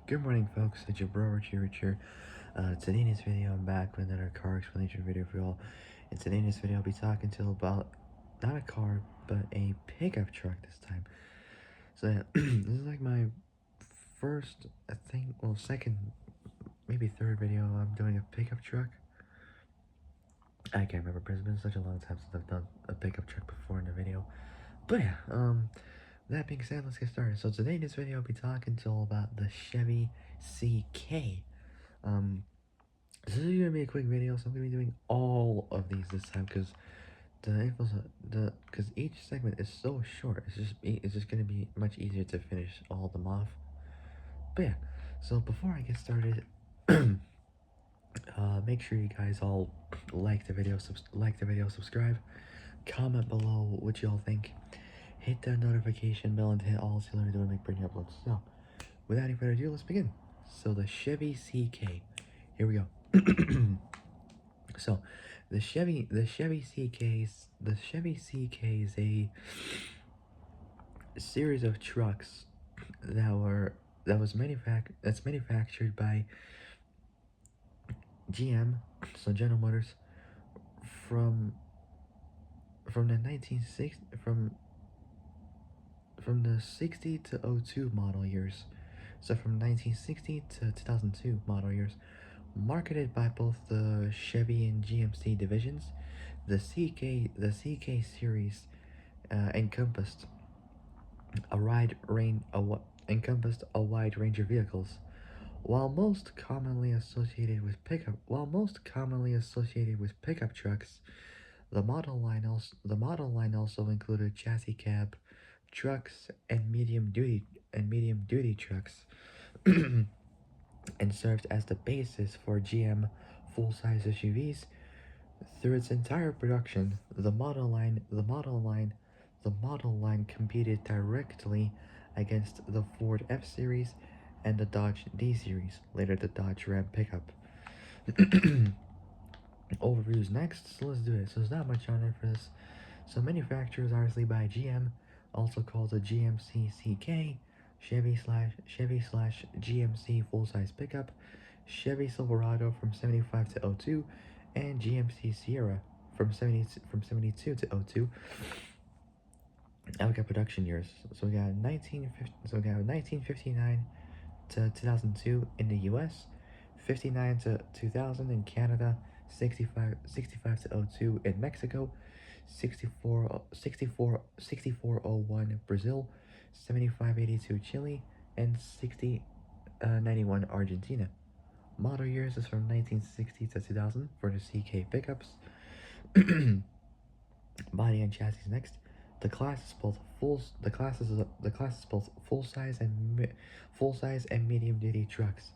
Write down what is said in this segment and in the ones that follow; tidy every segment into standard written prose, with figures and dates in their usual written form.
Good morning, folks. It's your bro Richie. Today in this video, I'm back with another car explanation video for y'all. And today in this video, I'll be talking to you about not a car, but a pickup truck this time. So yeah, this is like my first, I think, well, second, maybe third video I'm doing a pickup truck. I can't remember, but it's been such a long time since I've done a pickup truck before in a video. But yeah, that being said, let's get started. So today in this video, I'll be talking to you all about the Chevy CK. This is gonna be a quick video, so I'm gonna be doing all of these this time because because each segment is so short. It's just gonna be much easier to finish all of them off. But yeah, so before I get started, make sure you guys all like the video, subscribe, comment below what y'all think, hit that notification bell, and hit all so you don't make brand new uploads. So, without any further ado, let's begin. So the Chevy CK, here we go. So, the Chevy CK is a series of trucks that's manufactured by GM, so General Motors, from from the 1960 from the 60 to '02 model years. So from 1960 to 2002 model years, marketed by both the Chevy and GMC divisions. The CK series encompassed encompassed a wide range of vehicles. While most commonly associated with pickup trucks, the model line also included chassis cab trucks and medium duty trucks, and served as the basis for GM full-size SUVs. Through its entire production, the model line competed directly against the Ford F-Series and the Dodge D-Series, later the Dodge Ram pickup. Overviews next, so let's do it. So there's not much on it for this. So manufacturers obviously by GM, also called the GMC CK, Chevy slash GMC full-size pickup, Chevy Silverado from 75 to '02, and GMC Sierra from 72 to '02. Now we got production years. So we got 1959 to 2002 in the US, 59 to 2000 in Canada, 65 to '02 in Mexico, 6401 Brazil, 7582 Chile, and 6091 Argentina. Model years is from 1960 to 2000 for the CK pickups. Body and chassis next. The class is both full size and medium duty trucks.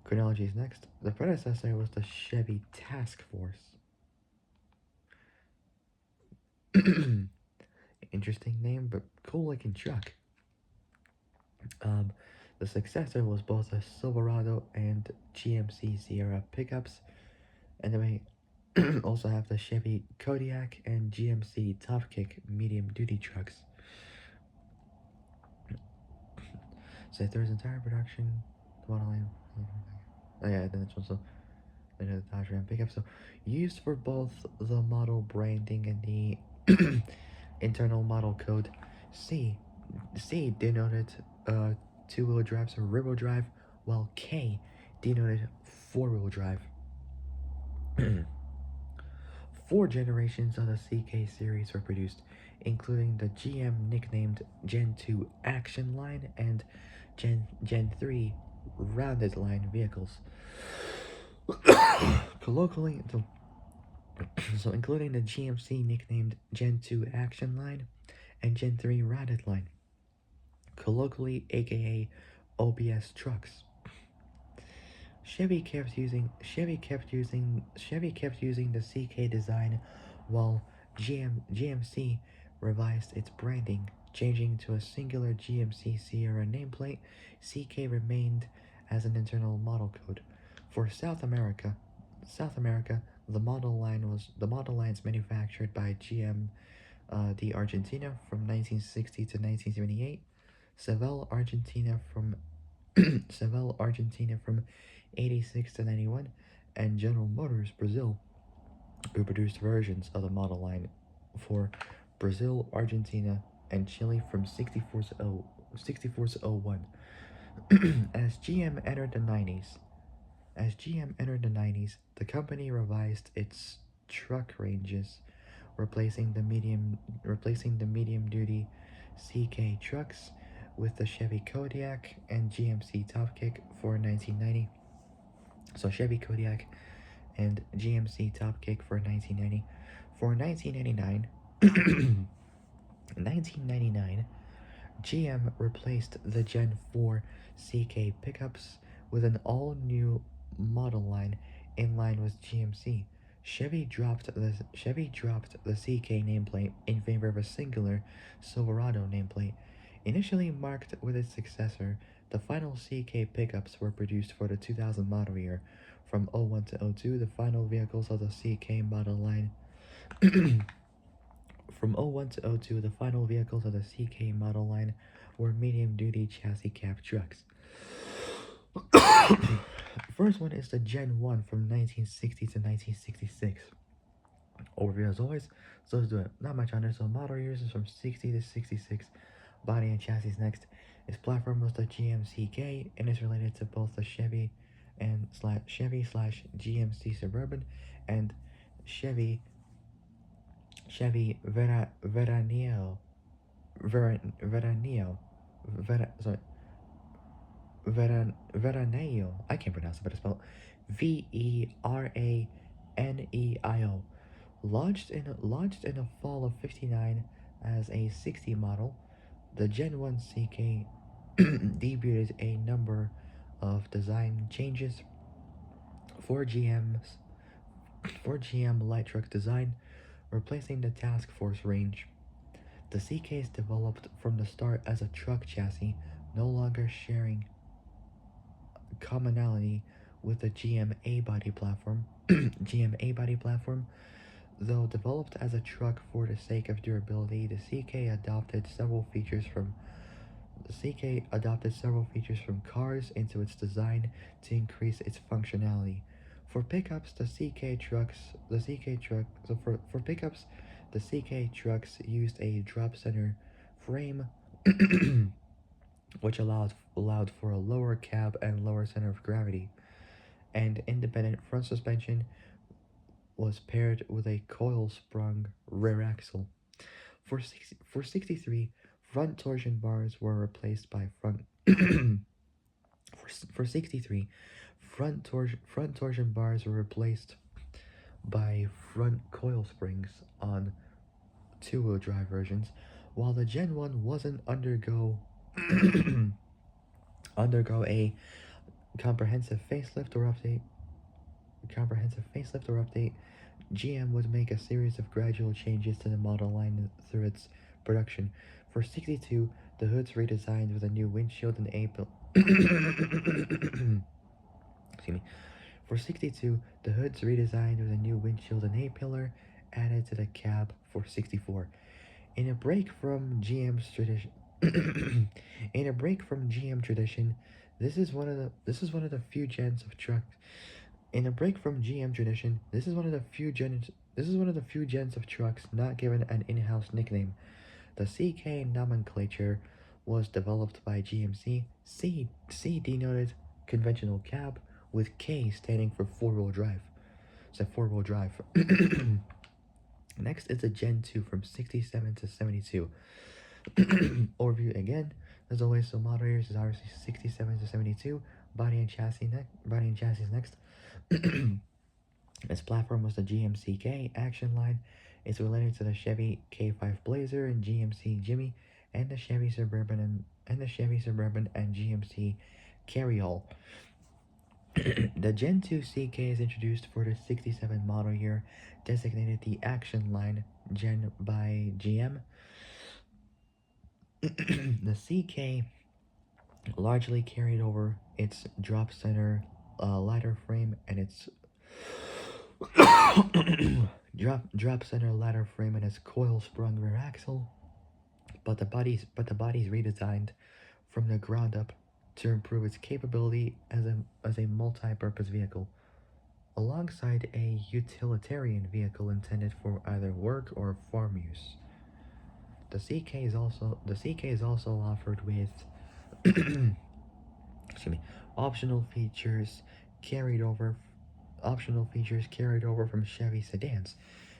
Chronology is next. The predecessor was the Chevy Task Force. Interesting name, but cool looking truck. The successor was both a Silverado and GMC Sierra pickups, and then we also have the Chevy Kodiak and GMC Top Kick medium duty trucks. So there's entire production, the model line. Oh yeah, then it's also the Dodge Ram pickup. So used for both the model branding and the internal model code. C denoted two-wheel drive, so rear-wheel drive, while K denoted four-wheel drive. 4 generations of the CK series were produced, including the GM nicknamed Gen 2 Action Line and Gen 3 Rounded Line vehicles. Colloquially, so including the GMC nicknamed Gen 2 Action Line and Gen 3 Rounded Line, colloquially aka OBS trucks. Chevy kept using the CK design, while GMC revised its branding, changing to a singular GMC Sierra nameplate. CK remained as an internal model code. For South America, the model lines manufactured by GM de Argentina from 1960 to 1978, Seville, Argentina from Seville, Argentina from 86 to 91, and General Motors, Brazil, who produced versions of the model line for Brazil, Argentina, and Chile from 64 to 01. As GM entered the 90s, the company revised its truck ranges, replacing the medium duty CK trucks with the Chevy Kodiak and GMC Topkick for 1990. So Chevy Kodiak and GMC Topkick for 1990. For 1999, GM replaced the Gen 4 CK pickups with an all-new model line in line with GMC. Chevy dropped the CK nameplate in favor of a singular Silverado nameplate. Initially marked with its successor, the final CK pickups were produced for the 2000 model year. From '01 to '02, the final vehicles of the CK model line From '01 to '02, the final vehicles of the CK model line were medium-duty chassis cab trucks. First one is the Gen 1 from 1960 to 1966. Overview as always, so let's do it. Not much on it, so model years is from 60 to 66. Body and chassis next. Its platform was the GMCK and is related to both the Chevy slash GMC Suburban and Chevy Veraneo Veraneo sorry Veraneo. I can't pronounce it, but it's spelled Veraneo. Launched in the fall of '59 as a 60 model, the Gen 1 CK debuted a number of design changes for GM's for GM light truck design, replacing the Task Force range. The CKs developed from the start as a truck chassis, no longer sharing commonality with the GM body platform. GM body platform, though developed as a truck for the sake of durability, the CK adopted several features from cars into its design to increase its functionality. For pickups, the CK trucks used a drop center frame, which allowed for a lower cab and lower center of gravity, and independent front suspension was paired with a coil-sprung rear axle. For 63, front torsion bars were replaced by front. For 63, front torsion bars were replaced by front coil springs on two-wheel drive versions, while the Gen 1 wasn't undergo a comprehensive facelift or update. GM would make a series of gradual changes to the model line through its production. For 62, the hood's redesigned with a new windshield and excuse me. For 62, the hood's redesigned with a new windshield and A-pillar added to the cab. For 64, in a break from GM's tradition, this is one of the few gens of trucks. In a break from GM tradition, this is one of the few gens of trucks not given an in-house nickname. The CK nomenclature was developed by GMC. C denoted conventional cab, with K standing for four-wheel drive. So four-wheel drive. Next is a Gen 2 from 67 to 72. Overview again, as always, so model years is obviously 67 to 72. Body and chassis next. Its platform was the GMCK Action Line. It's related to the Chevy K5 Blazer and GMC Jimmy, and the Chevy Suburban and GMC Carryall. The Gen 2 CK is introduced for the 67 model year, designated the Action Line Gen by GM. The CK largely carried over its drop center ladder frame and its drop center ladder frame and its coil sprung rear axle, but the body's redesigned from the ground up to improve its capability as a multi-purpose vehicle, alongside a utilitarian vehicle intended for either work or farm use. The CK is also offered with excuse me, optional features carried over optional features carried over from Chevy sedans,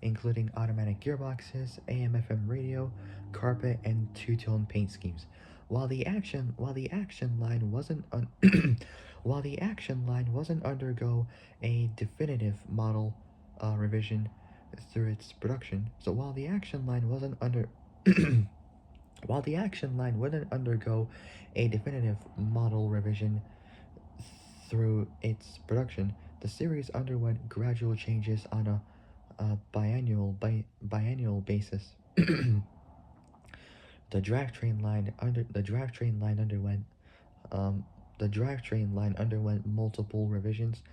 including automatic gearboxes, AM/FM radio, carpet, and two-tone paint schemes. While the action line wasn't while the action line wasn't undergo a definitive model revision through its production, so while the action line wasn't under while the action line wouldn't undergo a definitive model revision through its production, the series underwent gradual changes on a biannual basis. The drivetrain line underwent um, the drivetrain line underwent multiple revisions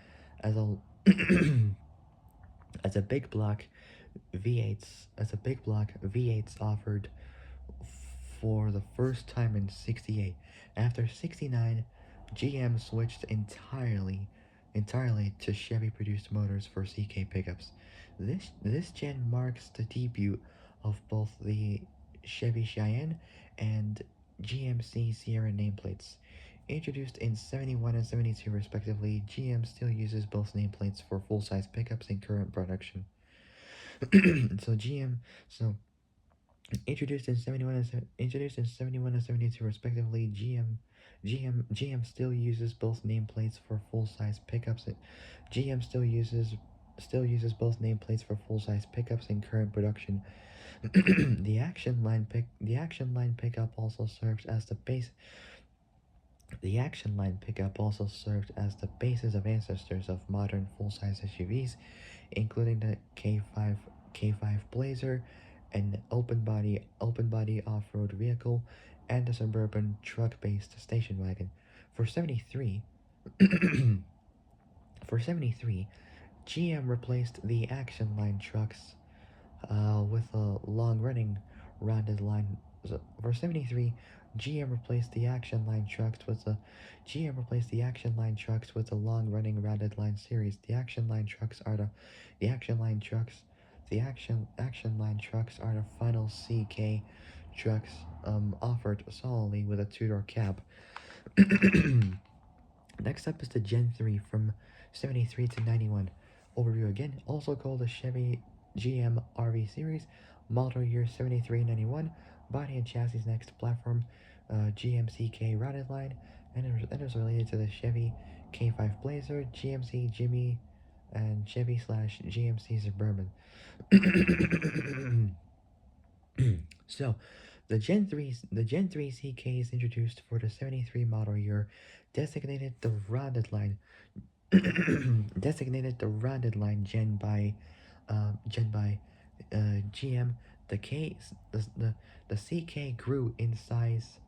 as a as a big block V8s offered for the first time in 68. After 69, GM switched entirely to Chevy produced motors for CK pickups. This gen marks the debut of both the Chevy Cheyenne and GMC Sierra nameplates. Introduced in 71 and 72 respectively, GM still uses both nameplates for full-size pickups in current production. so GM so introduced in 71 and 72 respectively, GM still uses both nameplates for full-size pickups. GM still uses both nameplates for full-size pickups in current production. The action line pickup also serves as the base the action line pickup also served as the basis of ancestors of modern full-size SUVs, including the K5 Blazer, an open body off-road vehicle, and the suburban truck-based station wagon. For 73, for 73, GM replaced the Action Line trucks with a long-running rounded line. So for 73, GM replaced the Action Line trucks with a long-running rounded line series. The Action Line trucks Action Line trucks are the final CK trucks offered solely with a two-door cab. Next up is the Gen 3 from 73 to 91. Overview again, also called the Chevy GM RV Series, model year 7391, body and chassis next platform, GMCK routed line, and it is related to the Chevy K5 Blazer, GMC Jimmy, and Chevy slash GMC Suburban. So, the Gen 3 CK is introduced for the 73 model year, designated the rounded line designated the rounded line gen by GM. The CK grew in size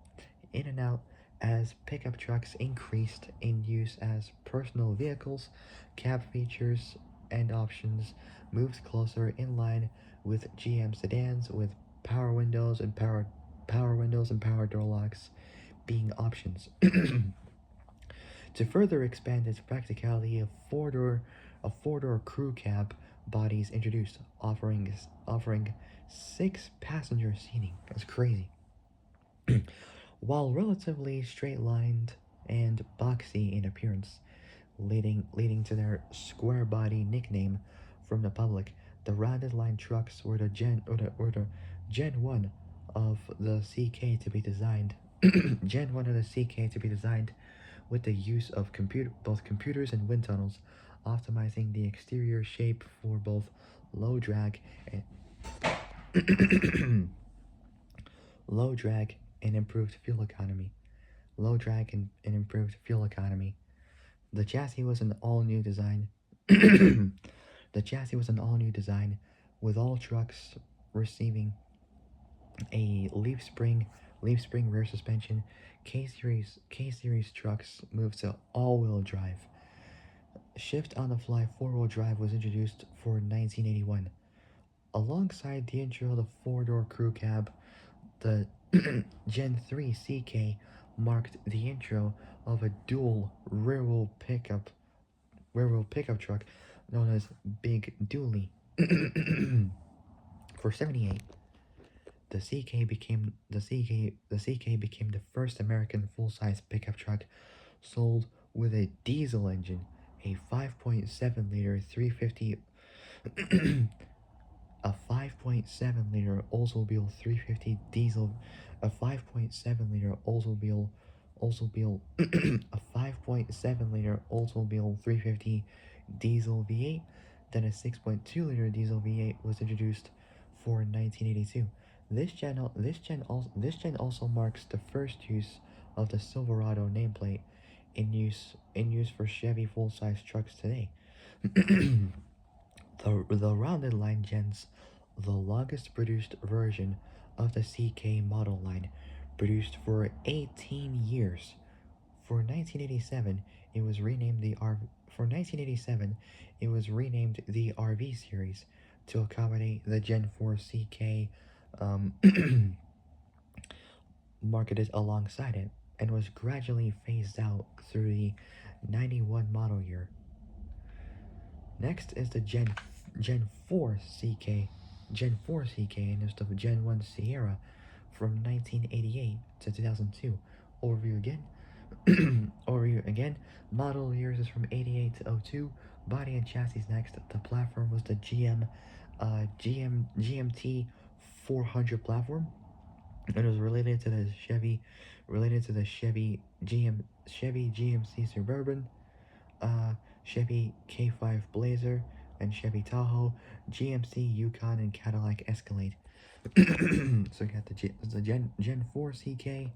in and out as pickup trucks increased in use as personal vehicles. Cab features and options moved closer in line with GM sedans, with power windows and power door locks being options. To further expand its practicality, a four-door crew cab body is introduced, offering six passenger seating. That's crazy. While relatively straight-lined and boxy in appearance, leading to their square body nickname from the public, the rounded line trucks were the Gen 1 of the CK to be designed. Gen 1 of the CK to be designed with the use of both computers and wind tunnels, optimizing the exterior shape for both low drag and low drag and improved fuel economy. Low drag and improved fuel economy. The chassis was an all-new design. The chassis was an all-new design, with all trucks receiving a leaf spring rear suspension. K series trucks moved to all-wheel drive. Shift on the fly four-wheel drive was introduced for 1981. Alongside the intro of the four-door crew cab, the Gen 3 CK marked the intro of a dual rear-wheel pickup truck known as Big Dually. For 78, the CK became the first American full-size pickup truck sold with a diesel engine, a 5.7 liter 350 a 5.7 liter Oldsmobile 350 diesel, a 5.7 liter Oldsmobile a 5.7 liter Oldsmobile 350 diesel V8, then a 6.2 liter diesel V8 was introduced for 1982. This gen also marks the first use of the Silverado nameplate in use for Chevy full-size trucks today. The rounded line gens, the longest produced version of the CK model line, produced for 18 years. For 1987, it was renamed the R. For 1987, it was renamed the RV series to accommodate the Gen 4 CK, um, marketed alongside it, and was gradually phased out through the 91 model year. Next is the Gen 4 CK, and it's the Gen 1 Sierra from 1988 to 2002. Overview again. Overview again. Model years is from 88 to 02. Body and chassis next. The platform was the GMT 400 platform. It was related to the Chevy GMC Suburban, uh, Chevy K5 Blazer, and Chevy Tahoe, GMC Yukon, and Cadillac Escalade. So you got the Gen 4 CK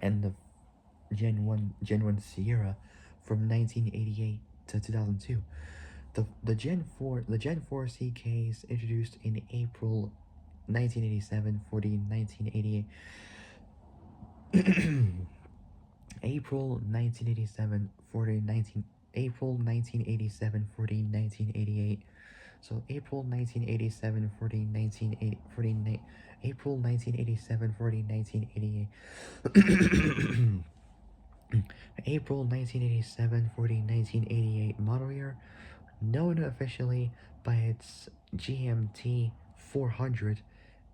and the Gen 1 Sierra from 1988 to 2002. The Gen 4 CKs introduced in April 1987 for the 1988 April 1987 for the 19 April 1987 for the 1988. So April 1987 for the 1980 for the April 1987 for the 1988. April 1987 for the 1988 model year, known officially by its GMT 400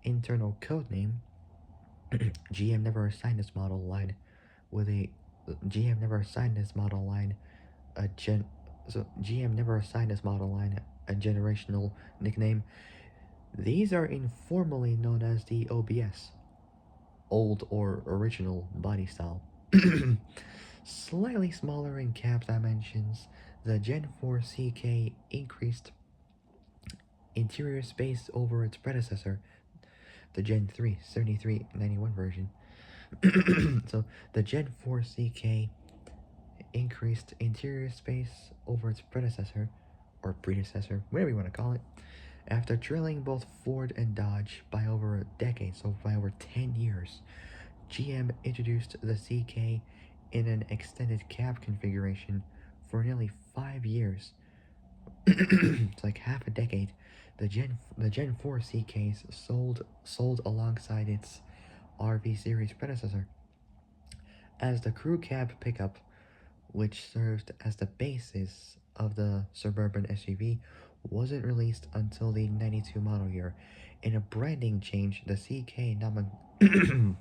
internal code name. GM never assigned this model line with a GM never assigned this model line a gen so GM never assigned this model line a generational nickname. These are informally known as the OBS, old or original body style. Slightly smaller in cab dimensions, the Gen 4 CK increased interior space over its predecessor, the Gen 3 7391 version. So the Gen 4 CK increased interior space over its predecessor, whatever you want to call it, after trailing both Ford and Dodge by over a decade, so by over 10 years. GM introduced the CK in an extended cab configuration for nearly 5 years. It's like half a decade. The Gen 4 CKs sold alongside its RV series predecessor as the crew cab pickup, which served as the basis of the suburban SUV, wasn't released until the 92 model year. In a branding change, the CK nomenclature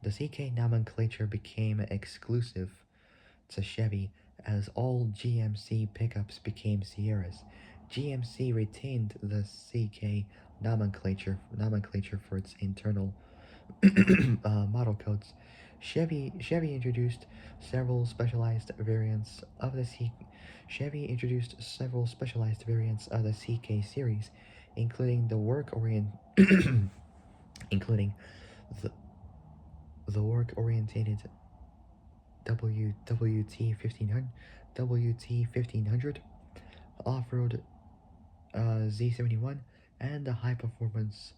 the CK nomenclature became exclusive to Chevy as all GMC pickups became Sierras. GMC retained the CK nomenclature for its internal model codes. Chevy introduced several specialized variants of the C. Chevy introduced several specialized variants of the CK series, including the work orient, including the work orientated WT 1500, off-road Z71, and the high-performance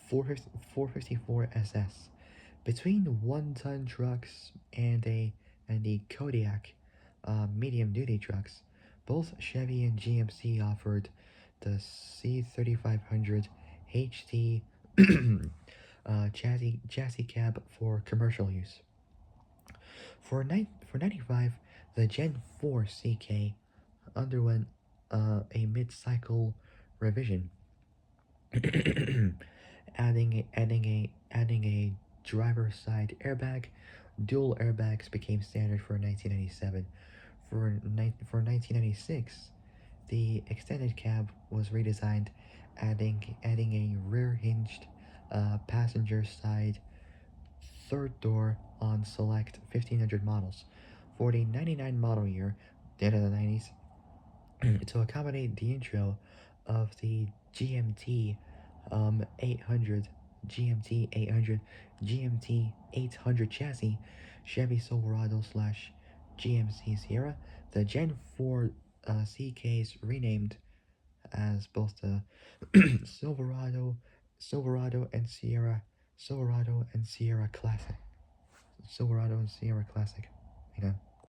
454 SS. Between one-ton trucks and the Kodiak medium-duty trucks, both Chevy and GMC offered the C3500 HT chassis cab for commercial use. For 95, the Gen 4 CK underwent a mid-cycle revision, adding a driver's side airbag. Dual airbags became standard for 1997. For 1996, the extended cab was redesigned, adding a rear hinged passenger side third door on select 1500 models. For the 99 model year, the end of the 90s, to accommodate the intro of the GMT 800, GMT 800, GMT 800 chassis, Chevy Silverado slash GMC Sierra, the Gen 4 CKs renamed as both the Silverado, Silverado and Sierra, Silverado and Sierra Classic. Silverado and Sierra Classic. You know.